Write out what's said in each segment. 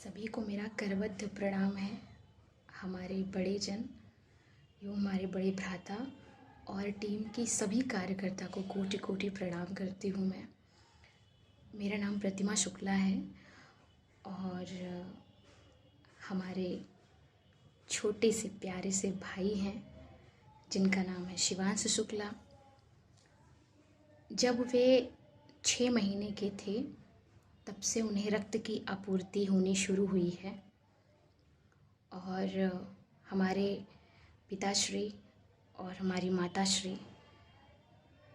सभी को मेरा करवद्ध प्रणाम है। हमारे बड़े जन यूँ हमारे बड़े भ्राता और टीम की सभी कार्यकर्ता को कोटि कोटि प्रणाम करती हूँ मैं। मेरा नाम प्रतिमा शुक्ला है और हमारे छोटे से प्यारे से भाई हैं जिनका नाम है शिवांश शुक्ला। जब वे 6 महीने के थे तब से उन्हें रक्त की आपूर्ति होनी शुरू हुई है और हमारे पिताश्री और हमारी माताश्री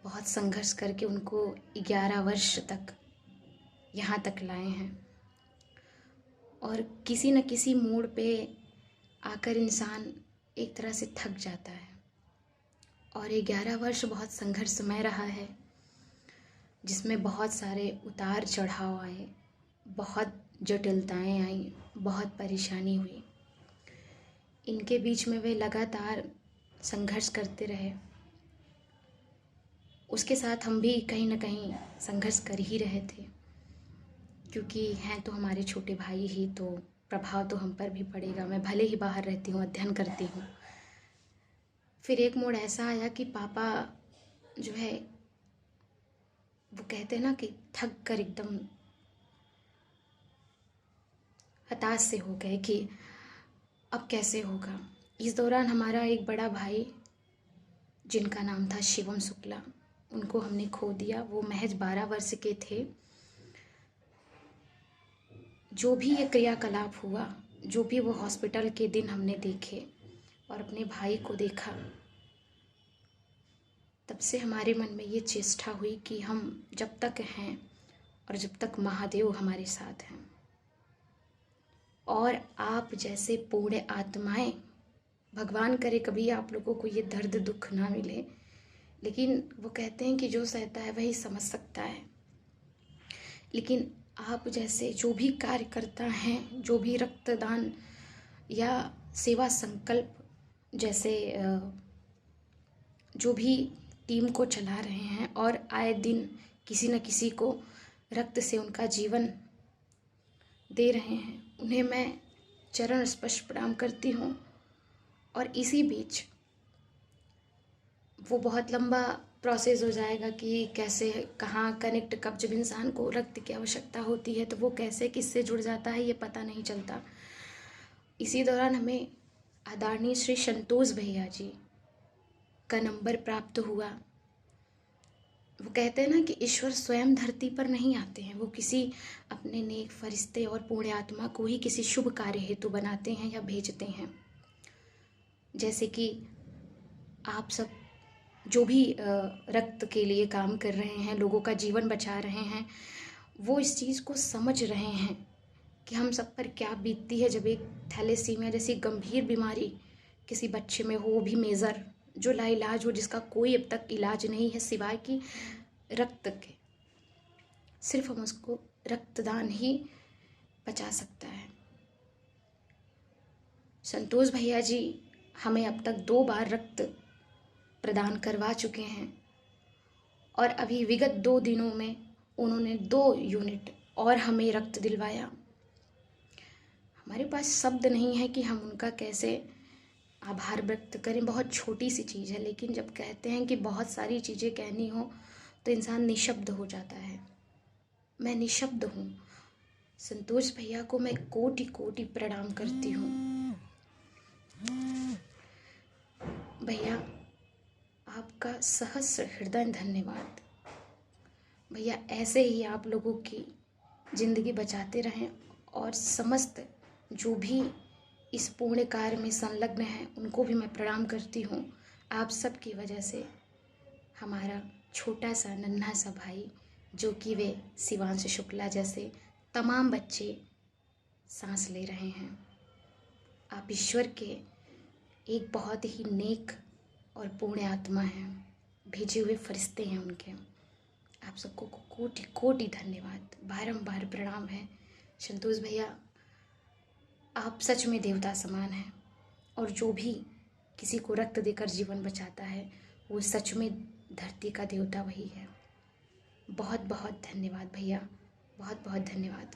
बहुत संघर्ष करके उनको 11 वर्ष तक यहाँ तक लाए हैं। और किसी न किसी मोड़ पे आकर इंसान एक तरह से थक जाता है और 11 वर्ष बहुत संघर्षमय रहा है, जिसमें बहुत सारे उतार चढ़ाव आए, बहुत जटिलताएं आईं, बहुत परेशानी हुई। इनके बीच में वे लगातार संघर्ष करते रहे। उसके साथ हम भी कहीं ना कहीं संघर्ष कर ही रहे थे, क्योंकि हैं तो हमारे छोटे भाई ही, तो प्रभाव तो हम पर भी पड़ेगा। मैं भले ही बाहर रहती हूँ, अध्ययन करती हूँ। फिर एक मोड़ ऐसा आया कि पापा जो है वो कहते हैं ना कि थक कर एकदम हताश से हो गए कि अब कैसे होगा। इस दौरान हमारा एक बड़ा भाई जिनका नाम था शिवम शुक्ला, उनको हमने खो दिया। वो महज 12 वर्ष के थे। जो भी ये क्रियाकलाप हुआ, जो भी वो हॉस्पिटल के दिन हमने देखे और अपने भाई को देखा, तब से हमारे मन में ये चेष्टा हुई कि हम जब तक हैं और जब तक महादेव हमारे साथ हैं और आप जैसे पूर्ण आत्माएं, भगवान करे कभी आप लोगों को ये दर्द दुख ना मिले, लेकिन वो कहते हैं कि जो सहता है वही समझ सकता है। लेकिन आप जैसे जो भी कार्यकर्ता हैं, जो भी रक्तदान या सेवा संकल्प जैसे जो भी टीम को चला रहे हैं और आए दिन किसी न किसी को रक्त से उनका जीवन दे रहे हैं, उन्हें मैं चरण स्पर्श प्रणाम करती हूँ। और इसी बीच वो बहुत लंबा प्रोसेस हो जाएगा कि कैसे, कहाँ कनेक्ट, कब जब इंसान को रक्त की आवश्यकता होती है तो वो कैसे किससे जुड़ जाता है ये पता नहीं चलता। इसी दौरान हमें आदरणीय श्री संतोष भैया जी का नंबर प्राप्त हुआ। वो कहते हैं ना कि ईश्वर स्वयं धरती पर नहीं आते हैं, वो किसी अपने नेक फरिश्ते और पुण्य आत्मा को ही किसी शुभ कार्य हेतु बनाते हैं या भेजते हैं। जैसे कि आप सब जो भी रक्त के लिए काम कर रहे हैं, लोगों का जीवन बचा रहे हैं, वो इस चीज़ को समझ रहे हैं कि हम सब पर क्या बीतती है जब एक थैलेसीमिया जैसी गंभीर बीमारी किसी बच्चे में हो, वो भी मेजर, जो लाइलाज हो, जिसका कोई अब तक इलाज नहीं है सिवाय कि रक्त के। सिर्फ हम उसको रक्तदान ही बचा सकता है। संतोष भैया जी हमें अब तक 2 बार रक्त प्रदान करवा चुके हैं और अभी विगत 2 दिनों में उन्होंने 2 यूनिट और हमें रक्त दिलवाया। हमारे पास शब्द नहीं है कि हम उनका कैसे आभार व्यक्त करें। बहुत छोटी सी चीज़ है, लेकिन जब कहते हैं कि बहुत सारी चीज़ें कहनी हो तो इंसान निशब्द हो जाता है। मैं निशब्द हूँ। संतोष भैया को मैं कोटि कोटि प्रणाम करती हूँ। भैया आपका सहस्र हृदय धन्यवाद। भैया ऐसे ही आप लोगों की ज़िंदगी बचाते रहें और समस्त जो भी इस पुण्य कार्य में संलग्न हैं उनको भी मैं प्रणाम करती हूँ। आप सब की वजह से हमारा छोटा सा नन्हा सा भाई, जो कि वे शिवांश शुक्ला जैसे तमाम बच्चे सांस ले रहे हैं। आप ईश्वर के एक बहुत ही नेक और पुण्य आत्मा हैं, भेजे हुए फरिश्ते हैं उनके। आप सबको कोटि कोटि धन्यवाद, बारंबार प्रणाम है। संतोष भैया आप सच में देवता समान हैं और जो भी किसी को रक्त देकर जीवन बचाता है वो सच में धरती का देवता वही है। बहुत बहुत धन्यवाद भैया, बहुत बहुत धन्यवाद।